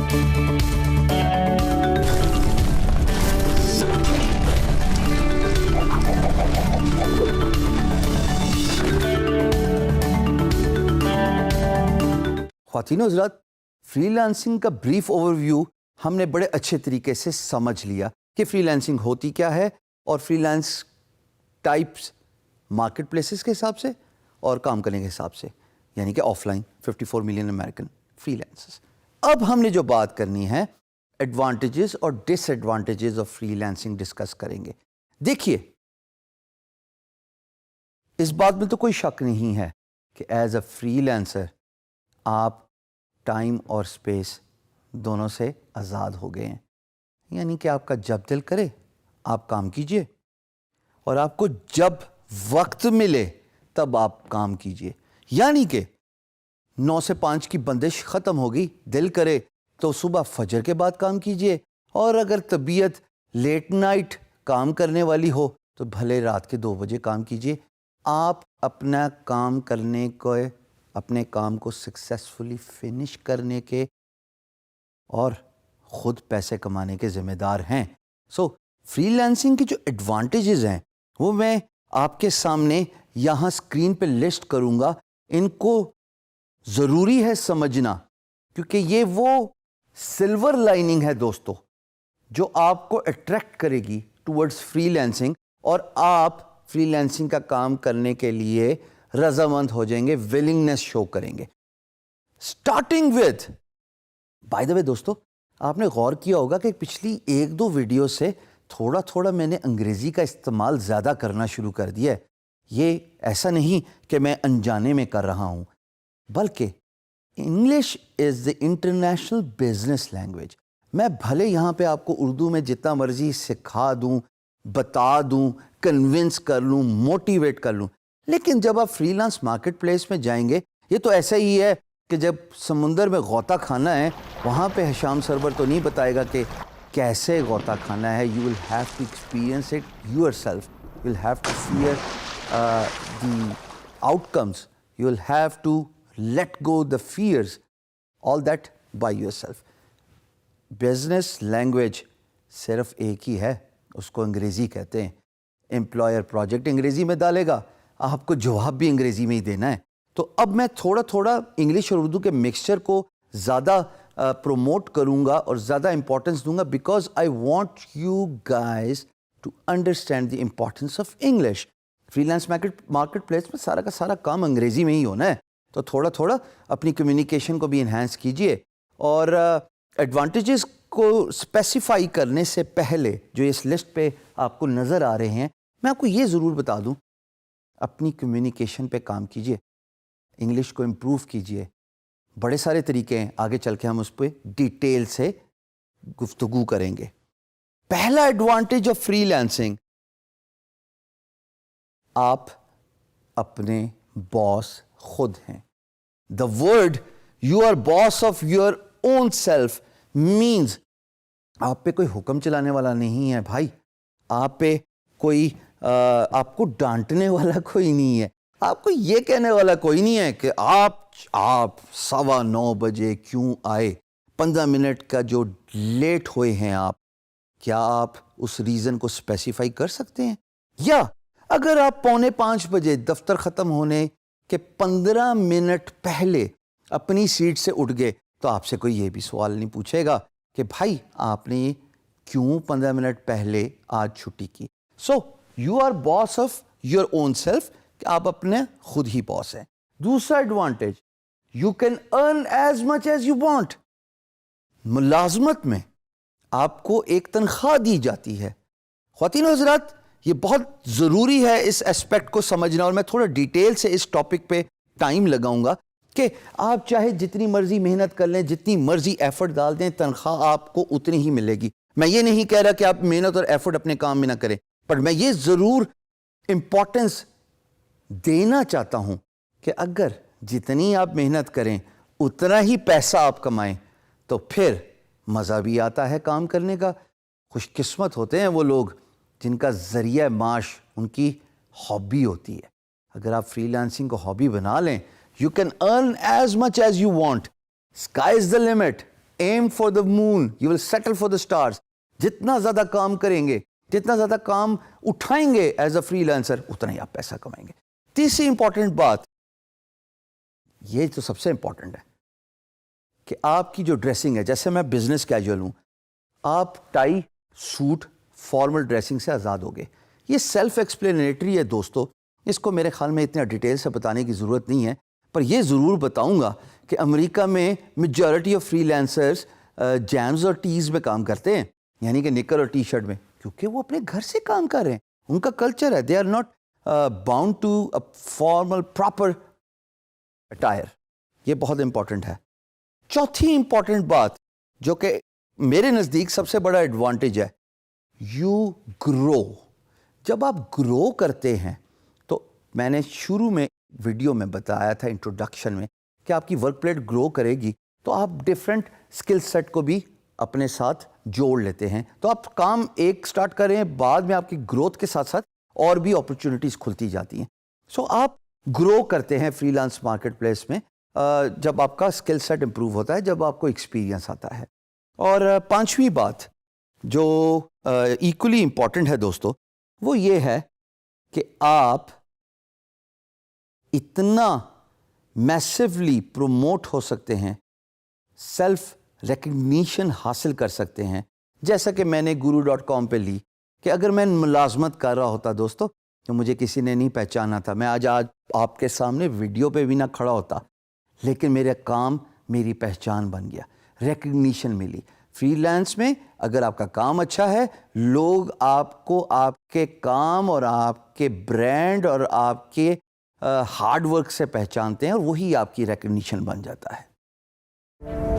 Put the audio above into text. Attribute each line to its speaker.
Speaker 1: خواتین حضرات، free lancing کا بریف اوور ویو ہم نے بڑے اچھے طریقے سے سمجھ لیا کہ فری لانسنگ ہوتی کیا ہے اور free lance types market places کے حساب سے اور کام کرنے کے حساب سے، یعنی کہ offline 54 million American freelancers. اب ہم نے جو بات کرنی ہے ایڈوانٹیجز اور disadvantages of freelancing discuss کریں گے۔ دیکھیے، اس بات میں تو کوئی شک نہیں ہے کہ ایز اے فری لانسر آپ ٹائم اور اسپیس دونوں سے آزاد ہو گئے ہیں، یعنی کہ آپ کا جب دل کرے آپ کام کیجئے اور آپ کو جب وقت ملے تب آپ کام کیجئے، یعنی کہ 9 سے 5 کی بندش ختم ہوگی، دل کرے تو صبح فجر کے بعد کام کیجئے، اور اگر طبیعت لیٹ نائٹ کام کرنے والی ہو تو بھلے رات کے 2 بجے کام کیجئے۔ آپ اپنا کام کرنے کو، اپنے کام کو سکسیسفلی فنش کرنے کے اور خود پیسے کمانے کے ذمہ دار ہیں۔ سو فری لانسنگ کی جو ایڈوانٹیجز ہیں وہ میں آپ کے سامنے یہاں اسکرین پہ لسٹ کروں گا۔ ان کو ضروری ہے سمجھنا، کیونکہ یہ وہ سلور لائننگ ہے دوستو جو آپ کو اٹریکٹ کرے گی ٹورڈز فری لانسنگ، اور آپ فری لانسنگ کا کام کرنے کے لیے رضامند ہو جائیں گے، ولنگنس شو کریں گے۔ اسٹارٹنگ ود، بائی دا وے دوستو، آپ نے غور کیا ہوگا کہ پچھلی 1-2 ویڈیو سے تھوڑا تھوڑا میں نے انگریزی کا استعمال زیادہ کرنا شروع کر دیا ہے۔ یہ ایسا نہیں کہ میں انجانے میں کر رہا ہوں، بلکہ English is the international business language. میں بھلے یہاں پہ آپ کو اردو میں جتنا مرضی سکھا دوں، بتا دوں، کنونس کر لوں، موٹیویٹ کر لوں، لیکن جب آپ فری لانس مارکیٹ پلیس میں جائیں گے، یہ تو ایسا ہی ہے کہ جب سمندر میں غوطہ کھانا ہے، وہاں پہ حشام سرور تو نہیں بتائے گا کہ کیسے غوطہ کھانا ہے۔ You will have to experience it yourself. You will have to fear the outcomes. You will have to let go the fears. All that by yourself. Business language صرف ایک ہی ہے، اس کو انگریزی کہتے ہیں۔ امپلائر پروجیکٹ انگریزی میں ڈالے گا، آپ کو جواب بھی انگریزی میں ہی دینا ہے۔ تو اب میں تھوڑا تھوڑا انگلش اور اردو کے مکسچر کو زیادہ پروموٹ کروں گا اور زیادہ امپورٹنس دوں گا، because I want you guys to understand the importance of English. Freelance marketplace میں سارا کا سارا کام انگریزی میں ہی ہونا ہے، تو تھوڑا تھوڑا اپنی کمیونیکیشن کو بھی انہینس کیجئے۔ اور ایڈوانٹیجز کو اسپیسیفائی کرنے سے پہلے جو اس لسٹ پہ آپ کو نظر آ رہے ہیں، میں آپ کو یہ ضرور بتا دوں، اپنی کمیونیکیشن پہ کام کیجئے، انگلش کو امپروو کیجئے۔ بڑے سارے طریقے ہیں، آگے چل کے ہم اس پہ ڈیٹیل سے گفتگو کریں گے۔ پہلا ایڈوانٹیج آف فری لانسنگ، آپ اپنے باس خود ہیں۔ The word you are boss of your own self means آپ پہ کوئی حکم چلانے والا نہیں ہے بھائی، آپ پہ کوئی آپ کو ڈانٹنے والا کوئی نہیں ہے، آپ کو یہ کہنے والا کوئی نہیں ہے کہ آپ 9:15 بجے کیوں آئے، 15 منٹ کا جو لیٹ ہوئے ہیں آپ، کیا آپ اس ریزن کو اسپیسیفائی کر سکتے ہیں؟ یا اگر آپ 4:45 بجے دفتر ختم ہونے کے 15 منٹ پہلے اپنی سیٹ سے اٹھ گئے، تو آپ سے کوئی یہ بھی سوال نہیں پوچھے گا کہ بھائی آپ نے کیوں 15 منٹ پہلے آج چھٹی کی۔ So you are boss of your own self, کہ آپ اپنے خود ہی باس ہیں۔ دوسرا advantage, you can earn as much as you want. ملازمت میں آپ کو ایک تنخواہ دی جاتی ہے۔ خواتین و حضرات، یہ بہت ضروری ہے اس اسپیکٹ کو سمجھنا، اور میں تھوڑا ڈیٹیل سے اس ٹاپک پہ ٹائم لگاؤں گا کہ آپ چاہے جتنی مرضی محنت کر لیں، جتنی مرضی ایفرٹ ڈال دیں، تنخواہ آپ کو اتنی ہی ملے گی۔ میں یہ نہیں کہہ رہا کہ آپ محنت اور ایفرٹ اپنے کام میں نہ کریں، پر میں یہ ضرور امپورٹنس دینا چاہتا ہوں کہ اگر جتنی آپ محنت کریں اتنا ہی پیسہ آپ کمائیں تو پھر مزہ بھی آتا ہے کام کرنے کا۔ خوش قسمت ہوتے ہیں وہ لوگ جن کا ذریعہ معاش ان کی ہابی ہوتی ہے۔ اگر آپ فری لانسنگ کو ہابی بنا لیں، you can earn as much as you want, sky is the limit. aim for the moon, you will settle for the stars. جتنا زیادہ کام کریں گے, جتنا زیادہ کام اٹھائیں گے ایز اے فری لانسر, اتنا ہی آپ پیسہ کمائیں گے. تیسری امپورٹنٹ بات, یہ تو سب سے امپورٹنٹ ہے کہ آپ کی جو ڈریسنگ ہے, جیسے میں بزنس کیجول ہوں, آپ ٹائی سوٹ فارمل ڈریسنگ سے آزاد ہو گئے. یہ سیلف ایکسپلینیٹری ہے دوستو, اس کو میرے خیال میں اتنا ڈیٹیل سے بتانے کی ضرورت نہیں ہے, پر یہ ضرور بتاؤں گا کہ امریکہ میں majority of free lancers James اور ٹیز میں کام کرتے ہیں, یعنی کہ نکر اور ٹی شرٹ میں, کیونکہ وہ اپنے گھر سے کام کر رہے ہیں, ان کا کلچر ہے, they are not bound to a formal proper attire. یہ بہت امپورٹنٹ ہے. چوتھی امپورٹنٹ بات جو کہ میرے نزدیک سب سے بڑا ایڈوانٹیج ہے, یو گرو. جب آپ گرو کرتے ہیں تو میں نے شروع میں ویڈیو میں بتایا تھا انٹروڈکشن میں کہ آپ کی ورک پلیٹ گرو کرے گی تو آپ ڈفرینٹ اسکل سیٹ کو بھی اپنے ساتھ جوڑ لیتے ہیں. تو آپ کام ایک سٹارٹ کریں, بعد میں آپ کی گروتھ کے ساتھ ساتھ اور بھی اپرچونٹیز کھلتی جاتی ہیں. سو آپ گرو کرتے ہیں فری لانس مارکیٹ پلیس میں جب آپ کا اسکل سیٹ امپروو ہوتا ہے, جب آپ کو ایکسپیرینس آتا ہے. اور پانچویں بات جو ایکولی امپورٹنٹ ہے دوستو, وہ یہ ہے کہ آپ اتنا میسیولی پروموٹ ہو سکتے ہیں, سیلف ریکگنیشن حاصل کر سکتے ہیں, جیسا کہ میں نے guru.com پہ لی کہ اگر میں ملازمت کر رہا ہوتا دوستو تو مجھے کسی نے نہیں پہچانا تھا, میں آج آپ کے سامنے ویڈیو پہ بھی نہ کھڑا ہوتا, لیکن میرا کام میری پہچان بن گیا, ریکگنیشن ملی. فری لانس میں اگر آپ کا کام اچھا ہے, لوگ آپ کو آپ کے کام اور آپ کے برانڈ اور آپ کے ہارڈ ورک سے پہچانتے ہیں, اور وہی آپ کی ریکگنیشن بن جاتا ہے.